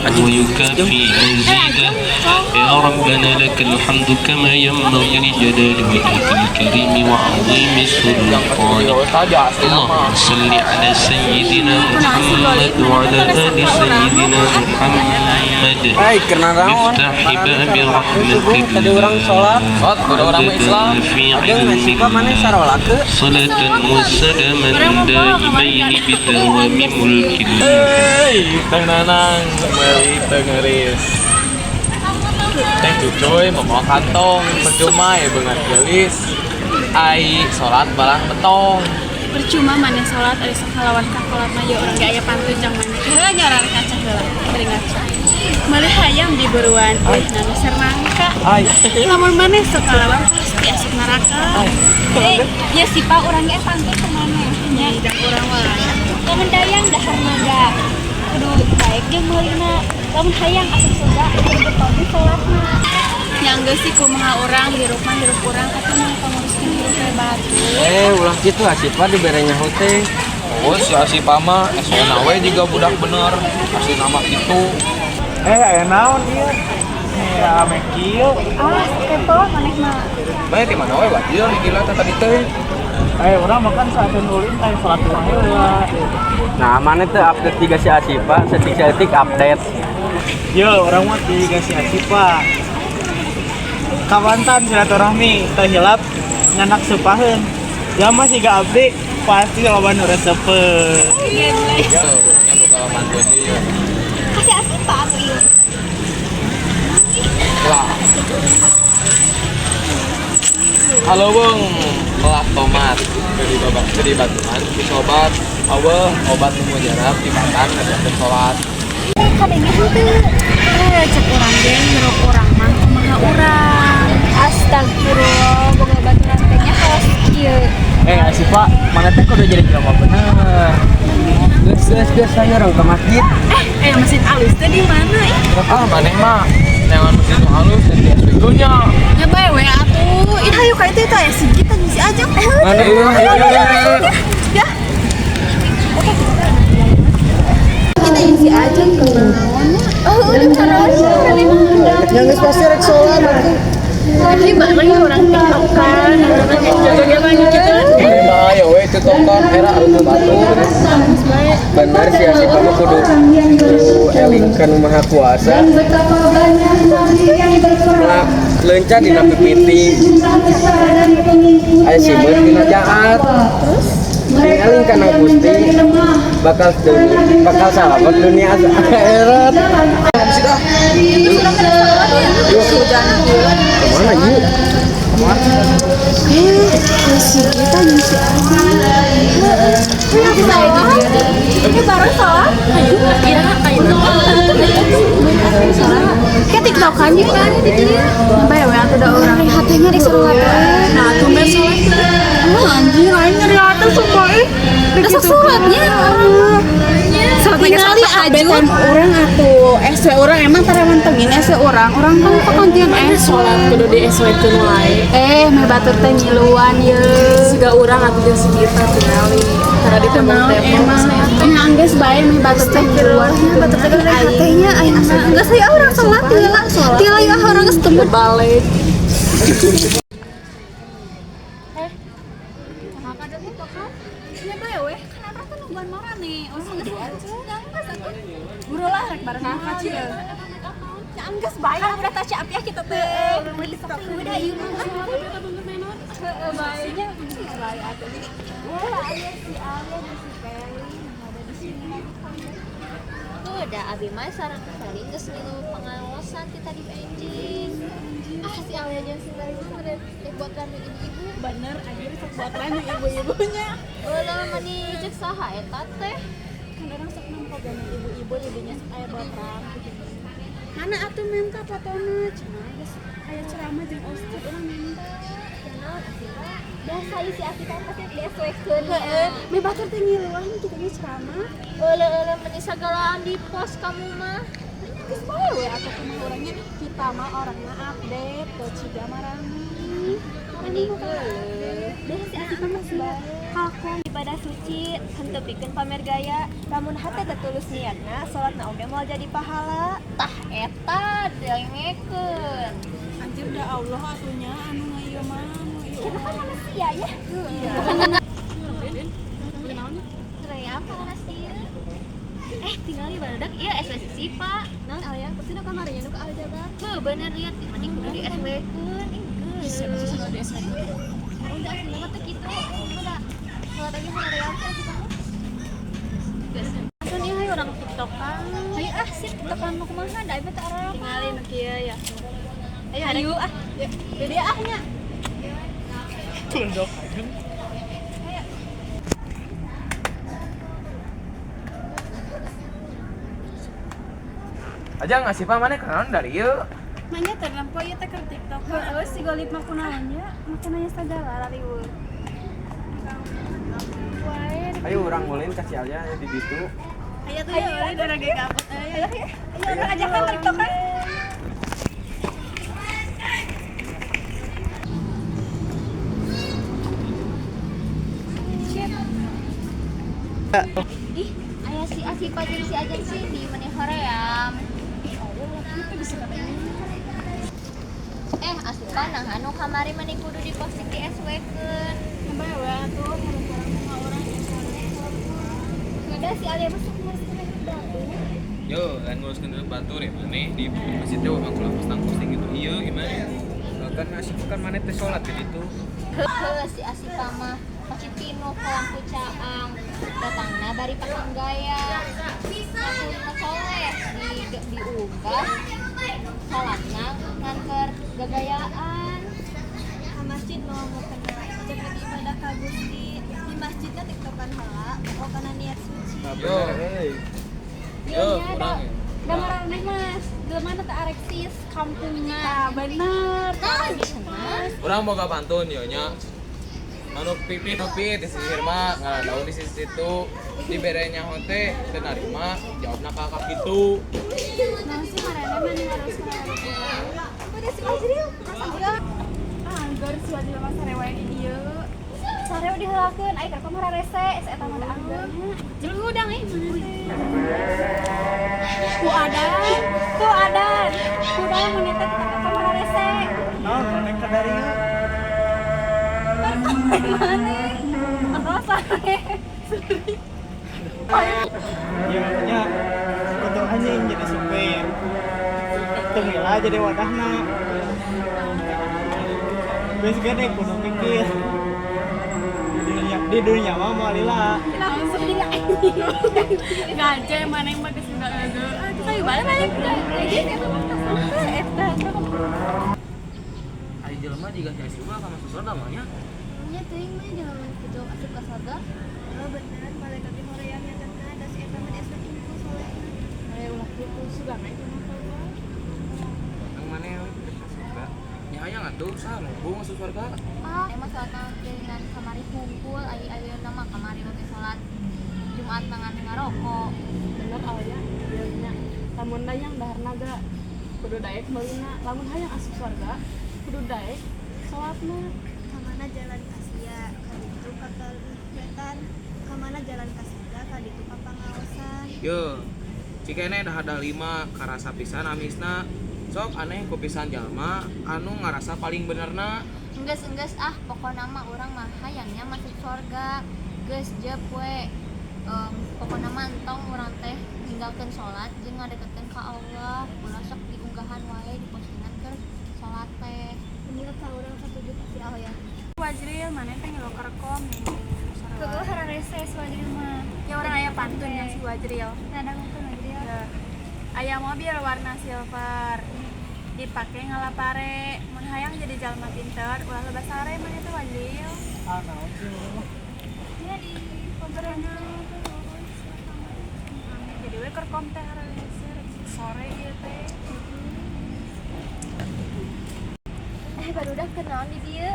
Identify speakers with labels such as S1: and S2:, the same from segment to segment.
S1: حمدا ويكافئ مزيدا يا ربنا لك الحمد كما ينبغي لجلال وجهك الكريم وعظيم سلطانك اللهم صل على سيدنا محمد وعلى آل سيدنا محمد مفتاح باب رحمتك في علمك صلاة وسلاما دائمين بدوام ملك
S2: Tenang, kembali tengeris. Teh cucuy mau kantong percuma ya banget gelis. Ai salat barang betong.
S3: Percuma mana salat ada sakalawan kakolat mah ya orang gaya pantun jang mana. Heula nyaran kaca heula. Beri ngaca. Meulih hayam di beruan nana serangka. Lamun mana sakalawan pasti asup neraka. Ya si Pak orangnya pantun kemana? Ya dan orang mah. Lamun dayang dahar naga. Kudu baik jeung meulina. Lamun hayang asup surga kudu betobi salatna. Yang geus sih kumaha urang hirup mah hirup urang atuh mah panguruskeun hirup teh batu.
S2: Ulah kitu Asipa dibere nyaho teh. Oh si Asipa mah esona we juga budak bener. Asli nama kitu. Aya naon ieu? Ame kieu.
S3: Awas kepo maneh mah.
S2: Bae di mana we wajil gila tadi teh.
S4: Urang makan saat ulin kayak salat heula.
S2: Nah, mana tuh update tiga si Asipa, setik-setik update.
S4: Yo, orang mah dikasih Asipa. Kawantan silaturahmi teu hilap nyanak supaheun. Ya masih gak update, pasti loba nu resepeun.
S3: Iya,
S2: Ya, orangnya bakal bantu dia.
S3: kasih asipa atuh ieu.
S2: Wah. Halo Bung, kelak tomat dari Batuman, sobat, obat temu jarab di batang ada sholat.
S3: Kadangnya henteu. Cek urang ge ngeureup urang mah kumaha urang. Astagfirullah, boga baturan teh nya kaos kieu.
S4: Asipa, mana teh kudu jadi jelema bener. Geus saya orang ke masjid.
S3: Masjid alus teh di mana?
S2: Maneh mah jangan begitu halus dan dia setunya.
S3: Ya bae we atuh. Ih hayu ka itu ya si kita si ajak.
S2: Maneh
S3: Ya. Kita isi ajak ke mana? Oh, udah terus.
S4: Yang geus pasti rek sholat.
S3: Lagi banyak orang TikTokan, jaga-jaga banyak gitu.
S2: ayo we tutupan era almu batur. Benar si Asipa mah kudu elingkeun Maha Kuasa. Nah, leunca dina pipiti. Aya simeut dina jahat. Tinggalin kana Gusti bakal salamet dunia akhirat. Kemana yuk?
S3: Si kita ngisi aja. Ini bareng salah. Ayo, kira ayo. Kayak TikTokan juga kan di dia. Sampai ya ada orang hatinya disuruh apa? Nah, tumben sholat. Anjir, lain nyari atas sumpah. Besok sholatnya. Tinggali abetan orang atau SW orang emang tarawan tengin SW orang kan kekantian sholat kudu di SW keun wae. Meh batur teh ngiluan ye. Siga urang atuh jeung si kita tinggali. Tara di tembok-tembok. Nya anggeus bae meh batur teh ngiluan. Batur teh hatenya aya asa. Geus aya orang sholat tila ya orang geus teu balik. Guru lah rek bareng kacil. Ya anggeus bae udah taca apiah kita teh. Udah ieu mah. Baenya bae atuh. Wah, aya si Ale dan si Peli ada di sini.
S5: Tuh udah abi mah sareng Peli geus ngilu pengawasan kita di engine. Si Ale jeung si Peli udah buat kami ibu-ibu.
S3: Bener anjir sok buat lain ibu-ibunya.
S5: Ulah mani cek saha eta teh.
S3: Kan orang sok nampogan ibu-ibu jadinya sok aya baprang gitu. Mana atuh minta fotona? Cenah geus aya ceramah jeung ustad urang minta.
S5: Kenal Asipa. Biasa si Asipa pasti dieswekeun.
S3: Heeh, me batur teh ngiluan kitu ge ceramah.
S5: Euleul meni sagalaan di pos kamu mah.
S3: Geus bae we atuh kumaha urangnya kita mah orangna update teu ciga marani.
S5: Mending deh si Asika masih hakon ibadah suci henteu pikeun pamer gaya. Lamun hate tetulus niatna salatna oge moal jadi pahala. Tah eta dengekeun.
S3: Anjir da Allah atunya anu ngaieu mah.
S5: Kita kan manusia ya. Cerai apa manusia? Tinggal di barudak ieu SWC Pak. Naon aya pasti nu kamarinya nu ka aljabar. Heuh bener lihat mending kudu di SW-keun. Udah sih teh kitu. Udah. Kalau tadi hari apa sih kamu? Kan ieu orang TikTokan. Hayu sip TikTokan nu kumaha da ieu teh arah.
S3: Tingali nu kieu ya.
S5: Ayo Gede nya.
S4: Tunduk aja.
S2: Aja ngasih Pak mana kenalan dari ieu.
S3: Manya terlampo ieu teh keur TikTok. Heuh si golip mah kunaon nya? Makananya segala lariweuh.
S2: Ayo urang mulin kasih aja di ditu.
S3: Aya tuh ya urang udah ge kaput. Ayo urang ajakan TikTokan.
S5: Ih, aya si Asipa jeung si Ajan sih di mana hoream. Asipa nah anu kamari mending kudu diposting di SW-keun.
S3: Bawa tuh orang
S5: Ada si Alia masuk masuk
S2: Yo, lain nguruskeun dulu batur ya maneh di masjid teh urang ulah posting gitu. Ieu gimana? Kan asik kan maneh teh salat di ditu.
S5: Heuh si Asipa mah masih pinu kolam kucaang datangna bari pakai gaya ngakulna soleh diunggah salatna nganter gagayaan ka masjid nu kenal jeung ibadah ka Gusti di masjidna tiktokan heula pokokna niat suci
S2: Yo, urang ya.
S3: gambar aneh mas mana teh areksis kampungna bener
S2: Urang boga pantun yo nya. Manuk pipit di sisir mah ngaradaun di sisi situ diberenya hote teu narima jawabna ka kitu.
S3: nah sih marana mah harus
S5: udah si Wajril juga
S3: anggar si wajib mah sarewa di dieu
S5: sareo diheulakeun aya ka kamar rese eta mah da anggarnya
S3: jeung udang ku adan kuda meneta kita ke kamar rese
S4: Oh, konek ka dari ieu.
S3: mana atau sare
S4: Ya, kudu anjing jadi supir. Tumila jadi wadahna. Geus gede kudu mikir. Di dunia mah mau lila.
S3: langsung dia gaje mana yang pakai sendal itu kayu balik lagi eta
S2: Ari jelema jiga sia mah ka masuk surga mah nya.
S5: nya teuing mah jangan kitu asup ka surga bener malaikat di hoream nya teh ada si eta mah asup itu solehna
S3: aya ulah kitu sugan itu
S2: Yang maneh masuk surga. Nya aya ngatuh saha masuk surga.
S5: emang salat dengan kamari kumpul ayo nama kamari oge salat Jumat tangan ngarokok
S3: bener awalnya bilangnya lamun dayang dahar naga kudu daek meulina lamun hayang asup surga kudu daek salatna
S5: kamana jalan kasia kaditu ka wetan kamana jalan kasia kaditu ka pangaosan
S2: Yo, cikene dah ada 5 karasa pisan amisna. Sok aneh ku pisan jalma anu ngarasa paling benerna.
S5: enggeus pokona mah urang mah hayangnya masuk surga geus jep we pokona mantong urang teh ninggalkeun salat jeung ngadeketkeun ka Allah ulah sok diunggahan wae di postingan keur salat teh menurut ka urang satuju pasti Allah ya
S3: Wajril mana teh ngilu kerekom
S5: kudu hararese Wajril mah
S3: ya orang aya pantun yang si Wajril
S5: nadangkeun Wajril
S3: aya mobil warna silver dipake ngalapare mun hayang jadi jalma pinter ulah loba sare mah eta Wajril
S4: Ah, naon sih mah.
S5: ya di pemberenang
S3: jadi we kerekom teh hararese sore ieu teh
S5: barudak kenaon di dieu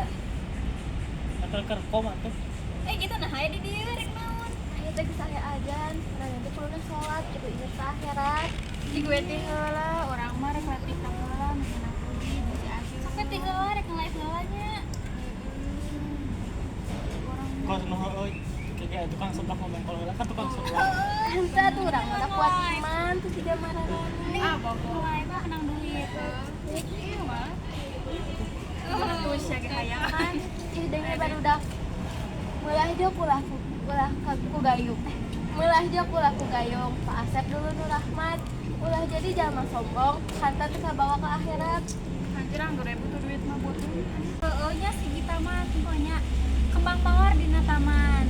S4: Atal kerkom atuh.
S5: gitu nah aya di dieu rek naon aya teh geus aya ajan urang teh kudu salat kudu inget ka akhirat
S3: di gue teh heula urang mah rek latih ka heula mengenal kulit si asih
S5: sampai tinggal rek nge-live heula nya
S4: goblok ngomong kalau ulah kan tukang sebelah.
S5: Henteu tuh urang mah kuat iman tuh tidak marah.
S3: Pokok itu menang duit. Iya mah. Terus ya kayak kan.
S5: Ih dengan barudak. Meulah jeung ulah ku gayung. Meulah jeung ulah ku gayung. Pak Asep dulu nu rahmat. Ulah jadi jalma sombong, hanta teu kabawa ke akhirat.
S3: Anjir anggar butuh duit mah butuh. Nya si kita mah pokoknya kembang mawar dina taman.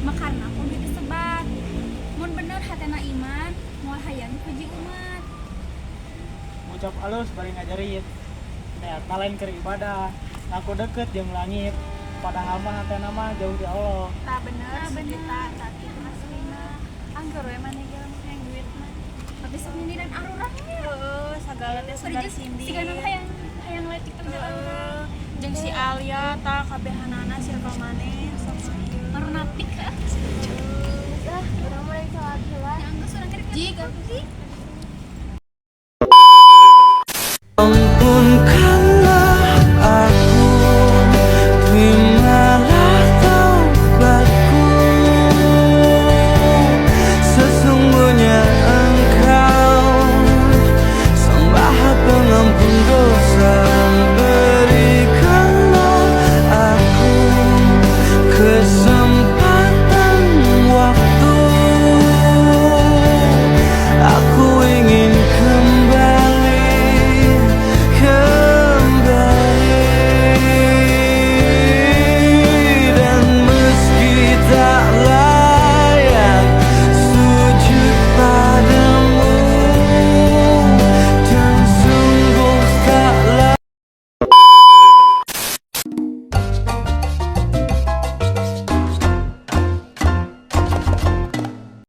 S3: Makarna kudu disebat. Mun bener hatena iman, moal hayang puji umat.
S4: Ngucap alus bari ngajarin. Niat lain keur ibadah. Ngaku deket jeung langit. Padahal mah hatena mah jauh di Allah.
S3: Tah bener kita tak kitu aslinya. Anggar we maneh ge yang duit mah. Tapi sok nyindiran arurangnya. Heeh, sagala teh segar sindi. Siga nu hayang letik teh jeung si Alia tah kabehanana circle maneh sok merunatik ka.
S5: Urang mulai salat heula.
S3: Anggar surang keur. Jig.
S6: Ông